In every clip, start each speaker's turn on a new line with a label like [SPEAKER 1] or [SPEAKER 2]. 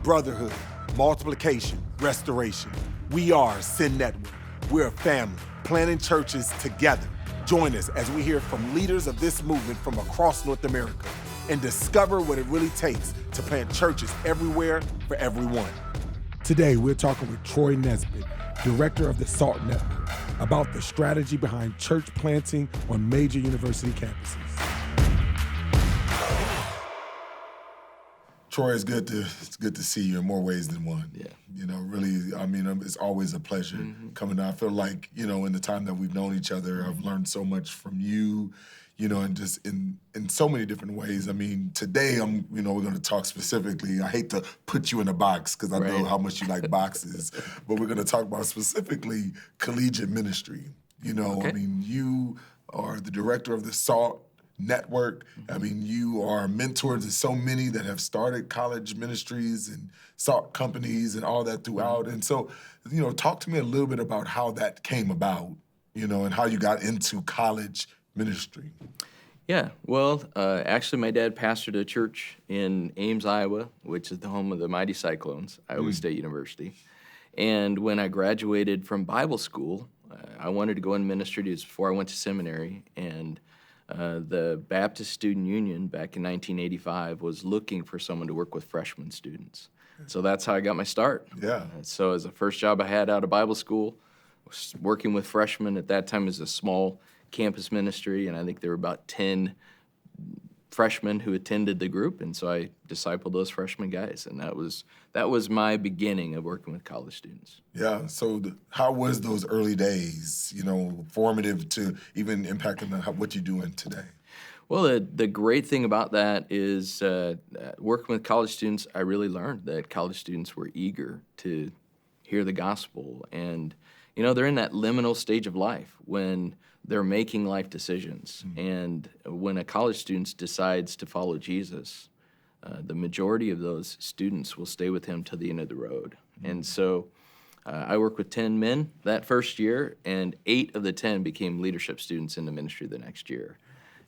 [SPEAKER 1] brotherhood, multiplication, restoration. We are Sin Network. We're a family, planting churches together. Join us as we hear from leaders of this movement from across North America and discover what it really takes to plant churches everywhere for everyone. Today, we're talking with Troy Nesbitt, director of the SALT Network, about the strategy behind church planting on major university campuses. Troy, it's good to see you in more ways than one.
[SPEAKER 2] Yeah.
[SPEAKER 1] You know, really, I mean, it's always a pleasure coming out. I feel like, you know, in the time that we've known each other, I've learned so much from you, you know, and just in so many different ways. I mean, today, we're going to talk specifically. I hate to put you in a box because I know how much you like boxes, but we're going to talk about specifically collegiate ministry. You know, I mean, you are the director of the SALT Network. I mean, you are mentors to so many that have started college ministries and SALT companies and all that throughout. And so, you know, talk to me a little bit about how that came about, you know, and how you got into college ministry.
[SPEAKER 2] Yeah, well, actually my dad pastored a church in Ames, Iowa, which is the home of the Mighty Cyclones, Iowa State University. And when I graduated from Bible school, I wanted to go in ministry. It was before I went to seminary, and the Baptist Student Union back in 1985 was looking for someone to work with freshman students. So that's how I got my start.
[SPEAKER 1] Yeah.
[SPEAKER 2] So as the first job I had out of Bible school, was working with freshmen. At that time, it was a small campus ministry, and I think there were about 10 freshmen who attended the group, and so I discipled those freshman guys, and that was my beginning of working with college students.
[SPEAKER 1] Yeah, so how was those early days, you know, formative to even impacting what you're doing today?
[SPEAKER 2] Well, the great thing about that is working with college students, I really learned that college students were eager to hear the gospel, and, you know, they're in that liminal stage of life when they're making life decisions. And when a college student decides to follow Jesus, the majority of those students will stay with him to the end of the road. And so I worked with 10 men that first year, and 8 of the 10 became leadership students in the ministry the next year.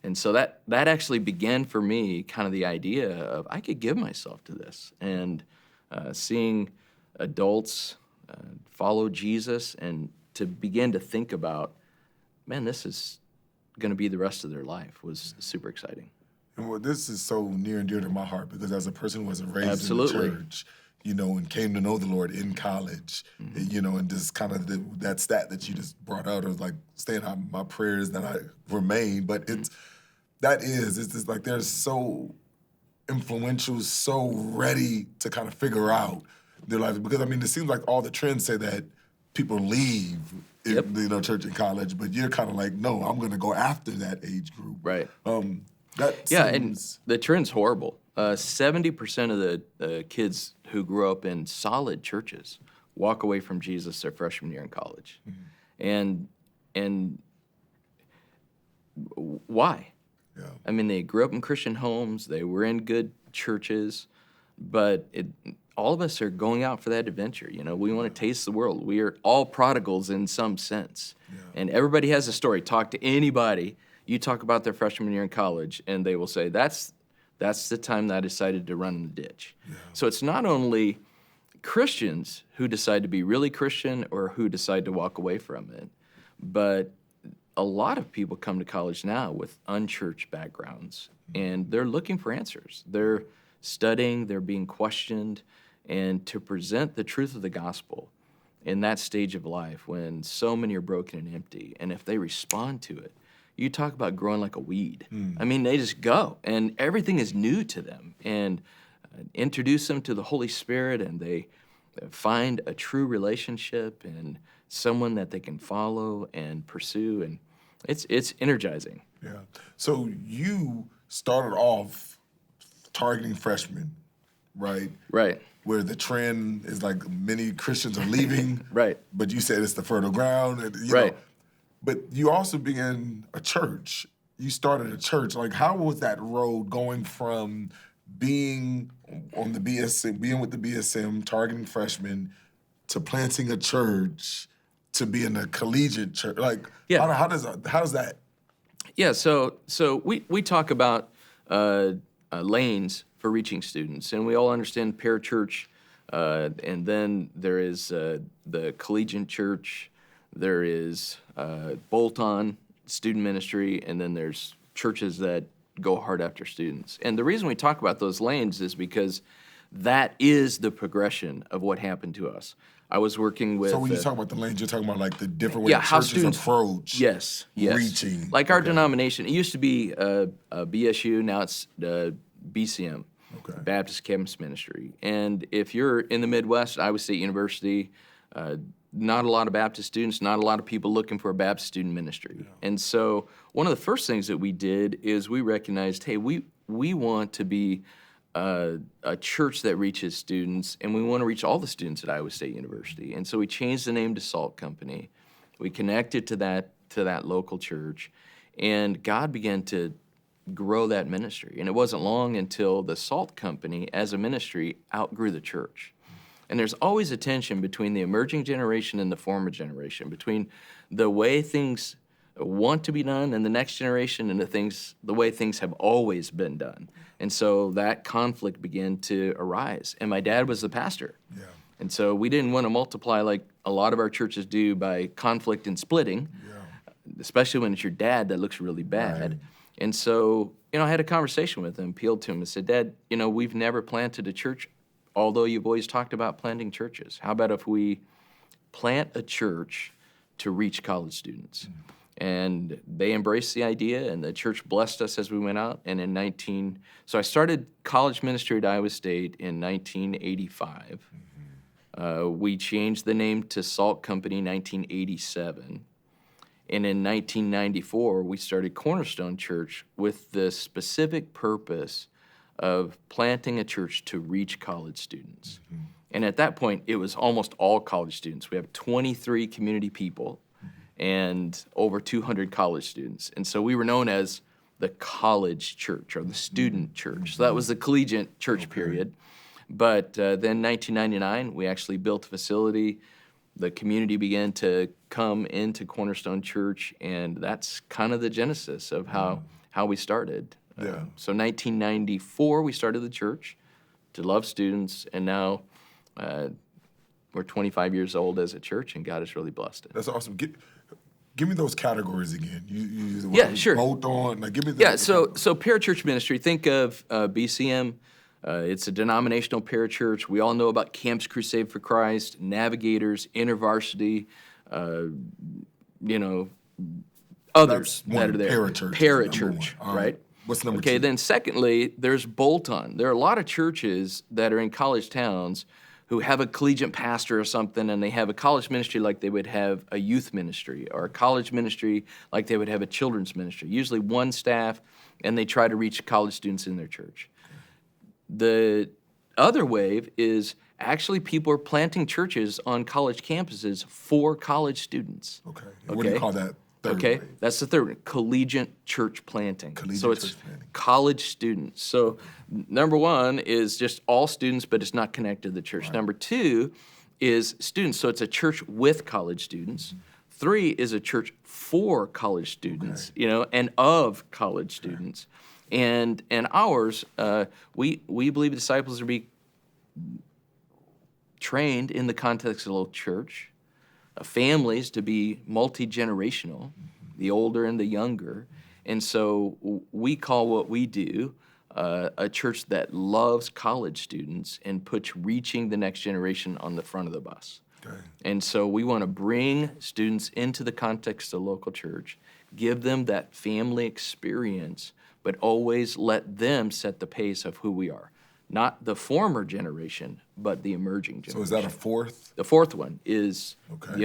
[SPEAKER 2] And so that actually began for me kind of the idea of I could give myself to this. And seeing adults follow Jesus and to begin to think about, man, this is going to be the rest of their life was super exciting.
[SPEAKER 1] And well, this is so near and dear to my heart because as a person who was raised in the church, you know, and came to know the Lord in college, you know, and just kind of that stat that you just brought out of like staying on my prayers that I remain, but it's just like they're so influential, so ready to kind of figure out their life. Because, I mean, it seems like all the trends say that people leave you know, church and college, but you're kind of like, no, I'm going to go after that age group.
[SPEAKER 2] Right.
[SPEAKER 1] And
[SPEAKER 2] the trend's horrible. 70% of the kids who grew up in solid churches walk away from Jesus their freshman year in college. And why?
[SPEAKER 1] Yeah.
[SPEAKER 2] I mean, they grew up in Christian homes, they were in good churches, but all of us are going out for that adventure. You know, we want to taste the world. We are all prodigals in some sense. Yeah. And everybody has a story. Talk to anybody. You talk about their freshman year in college, and they will say, that's the time that I decided to run in the ditch. Yeah. So it's not only Christians who decide to be really Christian or who decide to walk away from it, but a lot of people come to college now with unchurched backgrounds, and they're looking for answers. They're studying, they're being questioned, and to present the truth of the gospel in that stage of life when so many are broken and empty, and if they respond to it, you talk about growing like a weed. I mean, they just go, and everything is new to them, and introduce them to the Holy Spirit, and they find a true relationship and someone that they can follow and pursue, and it's energizing.
[SPEAKER 1] Yeah. So you started off targeting freshmen, right?
[SPEAKER 2] Right.
[SPEAKER 1] Where the trend is like many Christians are leaving.
[SPEAKER 2] Right.
[SPEAKER 1] But you said it's the fertile ground. And, you know, but you also began a church. You started a church. Like, how was that road going from being on the BSM, being with the BSM, targeting freshmen, to planting a church, to being a collegiate church? Like, how does that?
[SPEAKER 2] Yeah. So we talk about lanes for reaching students, and we all understand parachurch And then there is the collegiate church, there is bolt-on student ministry, and then there's churches that go hard after students. And the reason we talk about those lanes is because that is the progression of what happened to us. I was working with...
[SPEAKER 1] So when you talk about the lanes, you're talking about like the different way
[SPEAKER 2] how
[SPEAKER 1] churches
[SPEAKER 2] students
[SPEAKER 1] approach
[SPEAKER 2] yes.
[SPEAKER 1] reaching.
[SPEAKER 2] Like our denomination, it used to be BSU, now it's BCM, Baptist Campus Ministry. And if you're in the Midwest, Iowa State University, not a lot of Baptist students, not a lot of people looking for a Baptist student ministry. Yeah. And so one of the first things that we did is we recognized, hey, we want to be a church that reaches students, and we want to reach all the students at Iowa State University. And so we changed the name to Salt Company. We connected to that local church, and God began to grow that ministry. And it wasn't long until the Salt Company, as a ministry, outgrew the church. And there's always a tension between the emerging generation and the former generation, between the way things want to be done in the next generation and the way things have always been done. And so that conflict began to arise. And my dad was the pastor. Yeah. And so we didn't want to multiply like a lot of our churches do by conflict and splitting, especially when it's your dad that looks really bad. Right. And so, I had a conversation with him, appealed to him and said, Dad, we've never planted a church, although you've always talked about planting churches. How about if we plant a church to reach college students? Mm-hmm. And they embraced the idea, and the church blessed us as we went out. And so I started college ministry at Iowa State in 1985. Mm-hmm. We changed the name to Salt Company in 1987. And in 1994, we started Cornerstone Church with the specific purpose of planting a church to reach college students. Mm-hmm. And at that point, it was almost all college students. We have 23 community people and over 200 college students. And so we were known as the college church or the student church. So that was the collegiate church period. But then 1999, we actually built a facility. The community began to come into Cornerstone Church, and that's kind of the genesis of how we started. So 1994, we started the church to love students, and now we're 25 years old as a church, and God has really blessed it.
[SPEAKER 1] That's awesome. Give me those categories again. You
[SPEAKER 2] sure.
[SPEAKER 1] Bolt on. Like, give me the
[SPEAKER 2] So parachurch ministry. Think of BCM. It's a denominational parachurch. We all know about Camps Crusade for Christ, Navigators, InterVarsity, others that are there. Parachurch, right?
[SPEAKER 1] What's number two?
[SPEAKER 2] Okay, then secondly, there's bolt-on. There are a lot of churches that are in college towns who have a collegiate pastor or something, and they have a college ministry like they would have a youth ministry, or a college ministry like they would have a children's ministry, usually one staff, and they try to reach college students in their church. The other wave is actually people are planting churches on college campuses for college students.
[SPEAKER 1] Okay. What do you call that? Third wave?
[SPEAKER 2] That's the third one, collegiate church planting. So it's college students. So number one is just all students, but it's not connected to the church. Right. Number two is students, so it's a church with college students. Mm-hmm. Three is a church for college students, and of college students. And ours, we believe disciples are be trained in the context of a little church, families to be multi-generational, the older and the younger. And so we call what we do a church that loves college students and puts reaching the next generation on the front of the bus. Okay. And so we want to bring students into the context of local church, give them that family experience, but always let them set the pace of who we are. Not the former generation, but the emerging generation.
[SPEAKER 1] So is that a fourth?
[SPEAKER 2] The fourth one is,
[SPEAKER 1] I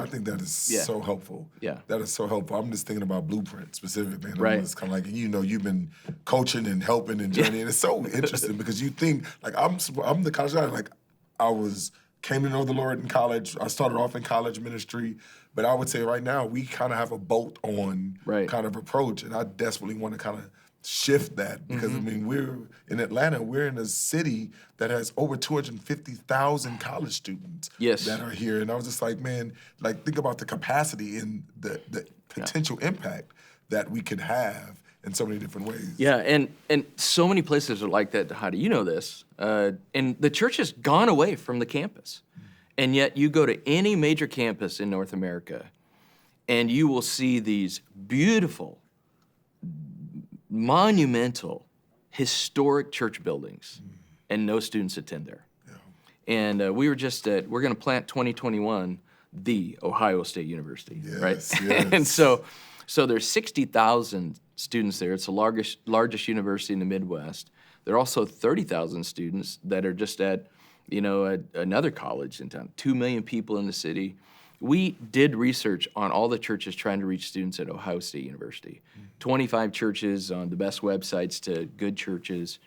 [SPEAKER 1] think that is so helpful. Yeah. That is so helpful. I'm just thinking about Blueprint specifically. And
[SPEAKER 2] right.
[SPEAKER 1] It's kind of like, you've been coaching and helping and journeying. And it's so interesting because you think, like, I'm the college guy, like, came to know the Lord in college. I started off in college ministry. But I would say right now we kind of have a bolt-on kind of approach. And I desperately want to kind of shift that because, we're in Atlanta. We're in a city that has over 250,000 college students that are here. And I was just like, man, think about the capacity and the potential impact that we could have in so many different ways.
[SPEAKER 2] Yeah, and so many places are like that. How do you know this? And the church has gone away from the campus. And yet you go to any major campus in North America, and you will see these beautiful, monumental, historic church buildings, and no students attend there. Yeah. And we're going to plant 2021 the Ohio State University, right?
[SPEAKER 1] Yes.
[SPEAKER 2] And so there's 60,000 students there. It's the largest university in the Midwest. There are also 30,000 students that are just at another college in town, 2 million people in the city. We did research on all the churches trying to reach students at Ohio State University. 25 churches on the best websites to good churches.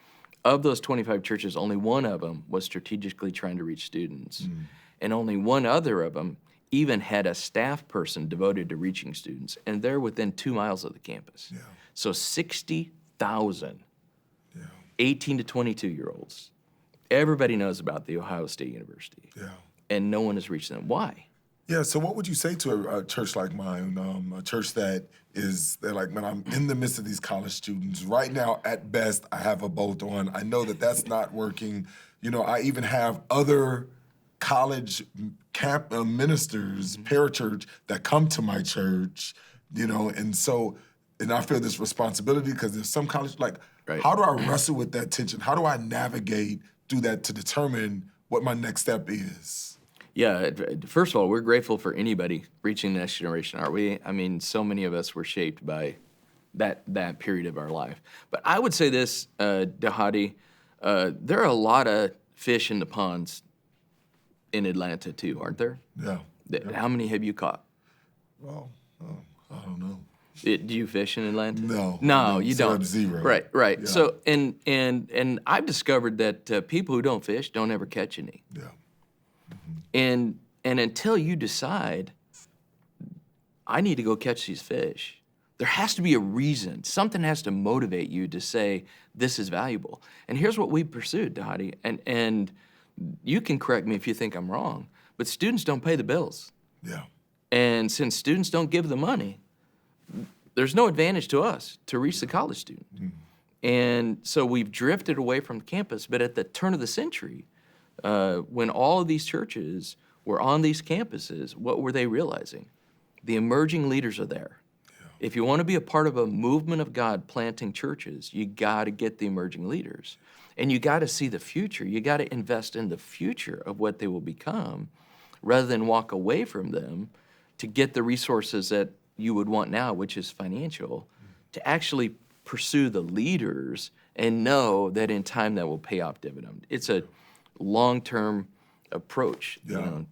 [SPEAKER 2] Of those 25 churches, only one of them was strategically trying to reach students. And only one other of them even had a staff person devoted to reaching students. And they're within 2 miles of the campus. Yeah. So 60,000 18 to 22-year-olds. Everybody knows about the Ohio State University, and no one has reached them. Why?
[SPEAKER 1] Yeah, so what would you say to a church like mine, a church they're like, man, I'm in the midst of these college students. Right now, at best, I have a bolt on. I know that that's not working. I even have other college camp ministers, parachurch, that come to my church, and I feel this responsibility because there's some college, how do I wrestle with that tension? How do I navigate through that to determine what my next step is?
[SPEAKER 2] Yeah, first of all, we're grateful for anybody reaching the next generation, aren't we? I mean, so many of us were shaped by that period of our life. But I would say this, Dhati, there are a lot of fish in the ponds in Atlanta too, aren't there?
[SPEAKER 1] Yeah.
[SPEAKER 2] How many have you caught?
[SPEAKER 1] Well, I don't know.
[SPEAKER 2] Do you fish in Atlanta?
[SPEAKER 1] No,
[SPEAKER 2] you don't.
[SPEAKER 1] Zero.
[SPEAKER 2] Right.
[SPEAKER 1] Yeah.
[SPEAKER 2] So, and I've discovered that people who don't fish don't ever catch any.
[SPEAKER 1] Yeah.
[SPEAKER 2] And until you decide, I need to go catch these fish, there has to be a reason. Something has to motivate you to say, this is valuable. And here's what we pursued, Dhati, and you can correct me if you think I'm wrong, but students don't pay the bills.
[SPEAKER 1] Yeah.
[SPEAKER 2] And since students don't give the money, there's no advantage to us to reach the college student. And so we've drifted away from campus, but at the turn of the century, when all of these churches were on these campuses, what were they realizing? The emerging leaders are there. Yeah. If you want to be a part of a movement of God planting churches, you got to get the emerging leaders. And you got to see the future. You got to invest in the future of what they will become rather than walk away from them to get the resources that you would want now, which is financial, to actually pursue the leaders and know that in time that will pay off dividend. It's a long-term approach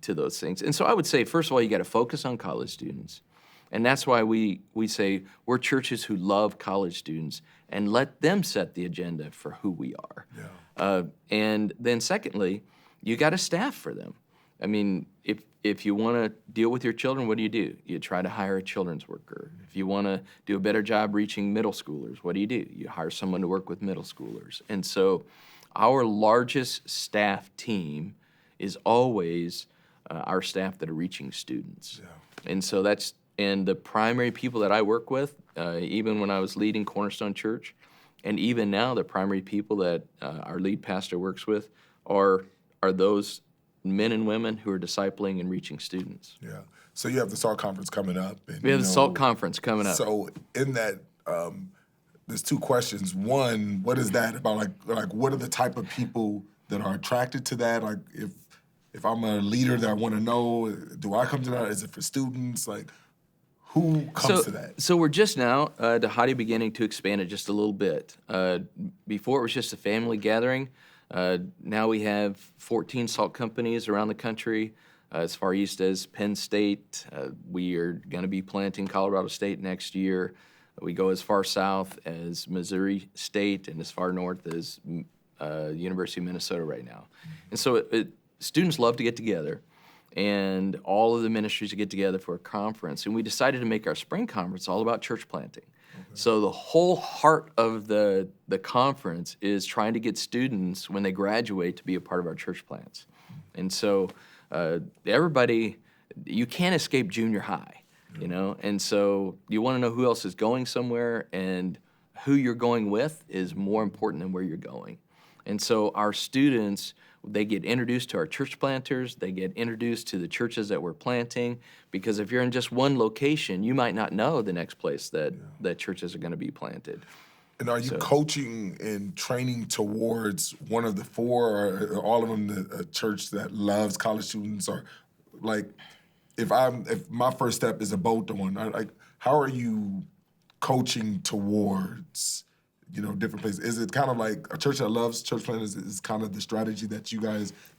[SPEAKER 2] to those things. And so I would say, first of all, you got to focus on college students. And that's why we say we're churches who love college students and let them set the agenda for who we are. Yeah. And then secondly, you got a staff for them. I mean, if you want to deal with your children, what do? You try to hire a children's worker. If you want to do a better job reaching middle schoolers, what do? You hire someone to work with middle schoolers. And so our largest staff team is always our staff that are reaching students. Yeah. And so and the primary people that I work with, even when I was leading Cornerstone Church, and even now the primary people that our lead pastor works with are those men and women who are discipling and reaching students.
[SPEAKER 1] Yeah. So you have the SALT conference coming up. And,
[SPEAKER 2] we have the SALT conference coming up.
[SPEAKER 1] So in that, there's two questions. One, what is that about? Like what are the type of people that are attracted to that? Like if I'm a leader that I want to know, do I come to that? Is it for students? Like who comes to that?
[SPEAKER 2] So we're just now, Dhati, beginning to expand it just a little bit. Before it was just a family gathering. Now we have 14 salt companies around the country, as far east as Penn State. We are going to be planting Colorado State next year. We go as far south as Missouri State and as far north as University of Minnesota right now. And so students love to get together, and all of the ministries to get together for a conference. And we decided to make our spring conference all about church planting. So the whole heart of the conference is trying to get students, when they graduate, to be a part of our church plants. And so everybody, you can't escape junior high, And so you want to know who else is going somewhere and who you're going with is more important than where you're going. And so our students, they get introduced to our church planters, they get introduced to the churches that we're planting, because if you're in just one location, you might not know the next place that churches are going to be planted.
[SPEAKER 1] And are you coaching and training towards one of the four, or are all of them a church that loves college students? Or like, if my first step is a boat one, how are you coaching towards, different places? Is it kind of like a church that loves church planters is kind of the strategy that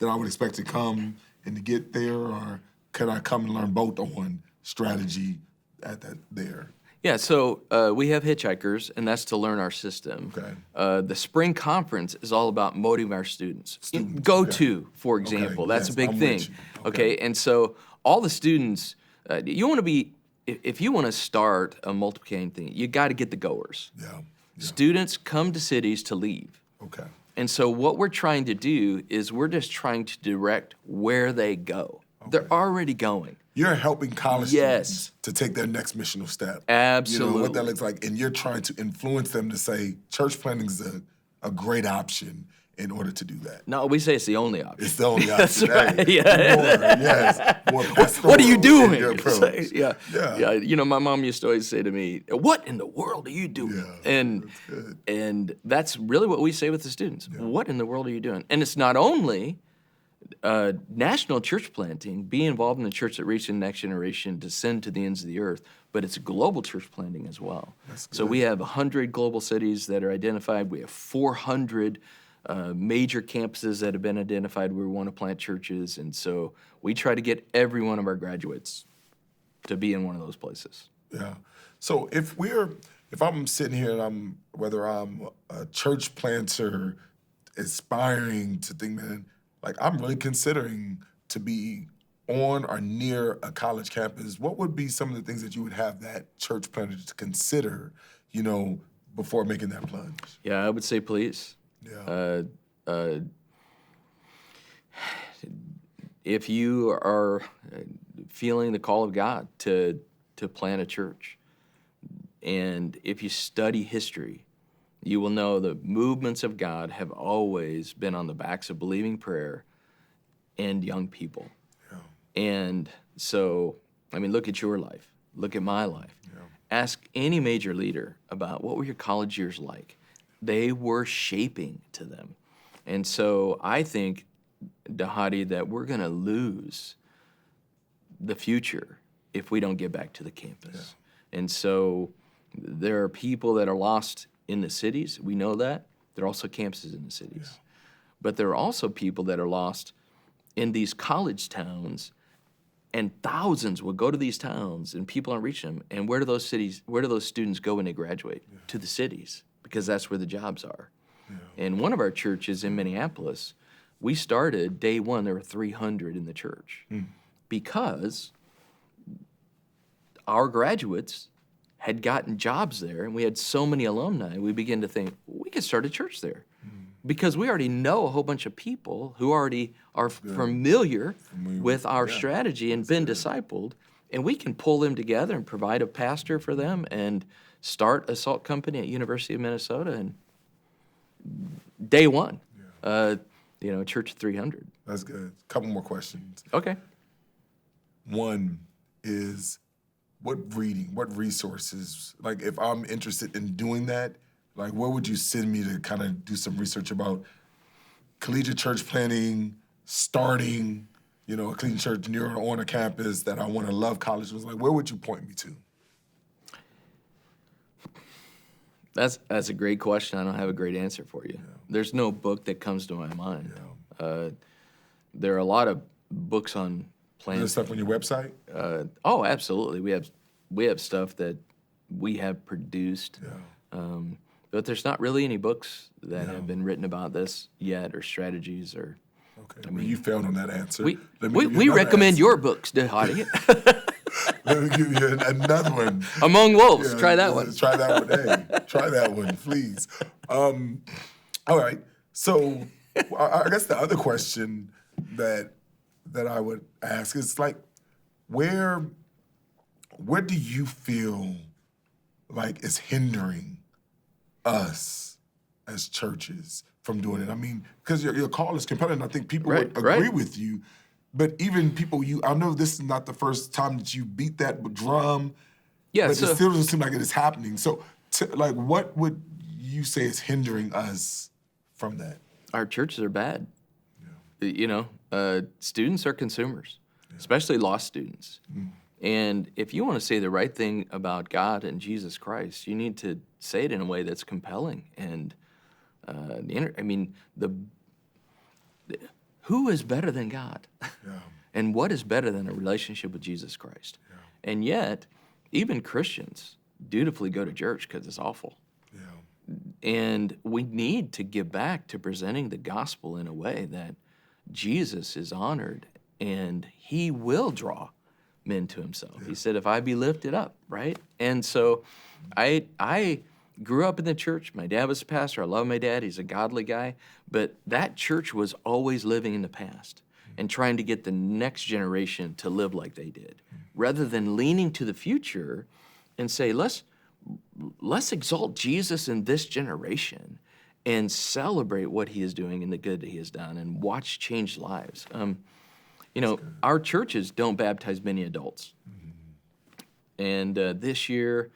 [SPEAKER 1] I would expect to come and to get there, or can I come and learn boat one strategy at that there?
[SPEAKER 2] Yeah, so we have hitchhikers, and that's to learn our system.
[SPEAKER 1] Okay.
[SPEAKER 2] The spring conference is all about motivating our students. Go to, for example, that's a big thing. Okay, and so all the students, you want to be, if you want to start a multiplication thing, you got to get the goers.
[SPEAKER 1] Yeah.
[SPEAKER 2] Students come to cities to leave.
[SPEAKER 1] Okay.
[SPEAKER 2] And so what we're trying to do is we're just trying to direct where they go. Okay. They're already going.
[SPEAKER 1] You're helping college students to take their next missional step.
[SPEAKER 2] Absolutely.
[SPEAKER 1] What that looks like. And you're trying to influence them to say church planting is a great option in order to do that.
[SPEAKER 2] No, we say it's the only option.
[SPEAKER 1] It's the only option.
[SPEAKER 2] That's right.
[SPEAKER 1] Hey, more
[SPEAKER 2] what are you doing?
[SPEAKER 1] Yeah.
[SPEAKER 2] My mom used to always say to me, "What in the world are you doing?"
[SPEAKER 1] Yeah,
[SPEAKER 2] and that's really what we say with the students. Yeah. What in the world are you doing? And it's not only national church planting, be involved in the church that reaches the next generation to send to the ends of the earth, but it's global church planting as well. So we have 100 global cities that are identified. We have 400 major campuses that have been identified where we want to plant churches, and so we try to get every one of our graduates to be in one of those places.
[SPEAKER 1] Yeah. So if I'm sitting here and whether I'm a church planter aspiring to think, man, like I'm really considering to be on or near a college campus, what would be some of the things that you would have that church planter to consider, before making that plunge?
[SPEAKER 2] Yeah, I would say please.
[SPEAKER 1] Yeah.
[SPEAKER 2] If you are feeling the call of God to plant a church, and if you study history, you will know the movements of God have always been on the backs of believing prayer and young people. Yeah. And so, look at your life. Look at my life. Yeah. Ask any major leader about what were your college years like. They were shaping to them. And so I think, Dhati, that we're going to lose the future if we don't get back to the campus. Yeah. And so there are people that are lost in the cities. We know that. There are also campuses in the cities. Yeah. But there are also people that are lost in these college towns, and thousands will go to these towns and people aren't reaching them. And where do those students go when they graduate? Yeah. To the cities, because that's where the jobs are. Yeah. And one of our churches in Minneapolis, we started day one, there were 300 in the church because our graduates had gotten jobs there, and we had so many alumni, we began to think, we could start a church there. Because we already know a whole bunch of people who already are familiar with our strategy and been discipled, and we can pull them together and provide a pastor for them and start a salt company at University of Minnesota. And day one, church of 300.
[SPEAKER 1] That's good. A couple more questions.
[SPEAKER 2] Okay.
[SPEAKER 1] One is, what resources, like if I'm interested in doing that, like where would you send me to kind of do some research about collegiate church planting, starting, a collegiate church near or on a campus that I want to love college? Like, where would you point me to?
[SPEAKER 2] That's a great question. I don't have a great answer for you. Yeah. There's no book that comes to my mind. Yeah. There are a lot of books on planting.
[SPEAKER 1] Is there stuff on your website?
[SPEAKER 2] Oh, absolutely. We have stuff that we have produced. Yeah. But there's not really any books that have been written about this yet, or strategies, or.
[SPEAKER 1] Okay. You failed on that answer.
[SPEAKER 2] We recommend your books, Dhati.
[SPEAKER 1] Let me give you another one.
[SPEAKER 2] Among Wolves. Try that one.
[SPEAKER 1] Try that one. Hey, try that one, please. All right. So I guess the other question that I would ask is, like, where do you feel like is hindering us as churches from doing it? I mean, because your call is compelling. I think people
[SPEAKER 2] Right,
[SPEAKER 1] would agree
[SPEAKER 2] right.
[SPEAKER 1] with you. But even people I know this is not the first time that you beat that drum,
[SPEAKER 2] Yeah,
[SPEAKER 1] but
[SPEAKER 2] so
[SPEAKER 1] it still doesn't seem like it is happening. So, like, what would you say is hindering us from that?
[SPEAKER 2] our churches are bad. You know, students are consumers, especially lost students. And if you want to say the right thing about God and Jesus Christ, you need to say it in a way that's compelling. And who is better than God? And what is better than a relationship with Jesus Christ? And yet, even Christians dutifully go to church because it's awful. And we need to give back to presenting the gospel in a way that Jesus is honored and he will draw men to himself. He said, if I be lifted up, right? And so I grew up in the church. My dad was a pastor. I love my dad. He's a godly guy. But that church was always living in the past and trying to get the next generation to live like they did, rather than leaning to the future and say, let's exalt Jesus in this generation and celebrate what he is doing and the good that he has done and watch change lives. Our churches don't baptize many adults. And this year,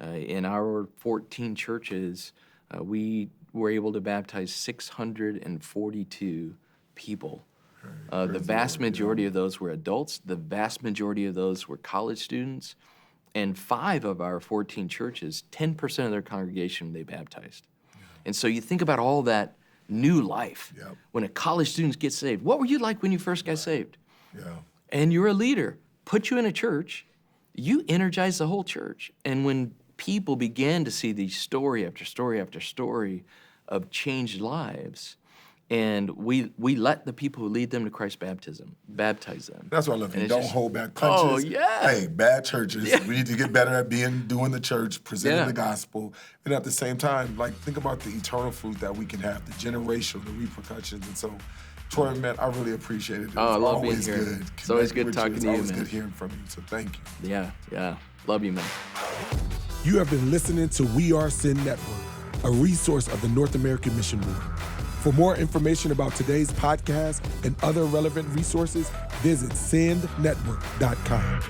[SPEAKER 2] in our 14 churches, we were able to baptize 642 people. The vast majority of those were adults. The vast majority of those were college students. And 5 of our 14 churches, 10% of their congregation, they baptized. And so you think about all that new life. When a college student gets saved, what were you like when you first got saved? And you're a leader. Put you in a church, you energize the whole church. And when people began to see these story after story after story of changed lives, and we let the people who lead them to Christ's baptism baptize them.
[SPEAKER 1] That's what I love.
[SPEAKER 2] And
[SPEAKER 1] You
[SPEAKER 2] it's
[SPEAKER 1] don't
[SPEAKER 2] just-
[SPEAKER 1] hold back punches.
[SPEAKER 2] Oh, yeah.
[SPEAKER 1] Hey, bad churches. We need to get better at doing the church, presenting
[SPEAKER 2] Yeah.
[SPEAKER 1] the gospel. And at the same time, like, think about the eternal fruit that we can have, the generational, the repercussions. And so, Troy, man, I really appreciate it. It's
[SPEAKER 2] I love being
[SPEAKER 1] always
[SPEAKER 2] here.
[SPEAKER 1] good.
[SPEAKER 2] It's always
[SPEAKER 1] connecting
[SPEAKER 2] good
[SPEAKER 1] with
[SPEAKER 2] talking
[SPEAKER 1] It's
[SPEAKER 2] to you,
[SPEAKER 1] always
[SPEAKER 2] man.
[SPEAKER 1] good hearing from you. So thank you.
[SPEAKER 2] Yeah. Love you, man.
[SPEAKER 3] You have been listening to We Are Sin Network, a resource of the North American Mission Board. For more information about today's podcast and other relevant resources, visit sendnetwork.com.